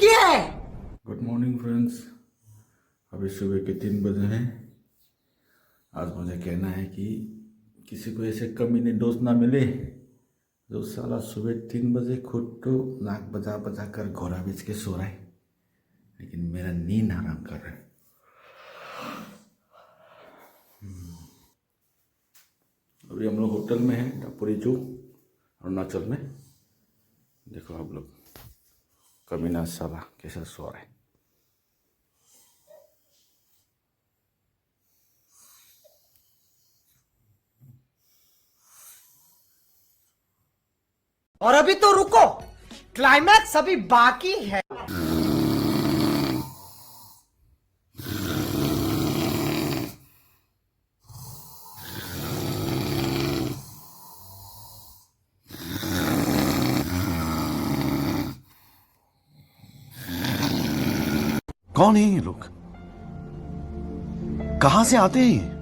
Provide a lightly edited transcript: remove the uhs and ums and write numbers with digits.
किया है। Good morning friends. अभी सुबह के 3 बजे हैं। आज मुझे कहना है कि किसी को ऐसे कमीने दोस्त ना मिले जो साला सुबह 3 बजे खुद तो नाक बजा बजा कर घोड़ा बेच के सो रहा है, लेकिन मेरा नींद हराम कर रहा है। अभी हम लोग होटल में हैं, टापुरी जू, अरुणाचल में। देखो आप लोग, कमीना साला कैसा सो रहा है। और अभी तो रुको, क्लाइमैक्स अभी बाकी है। कौन है ये लोग? कहां से आते हैं ये?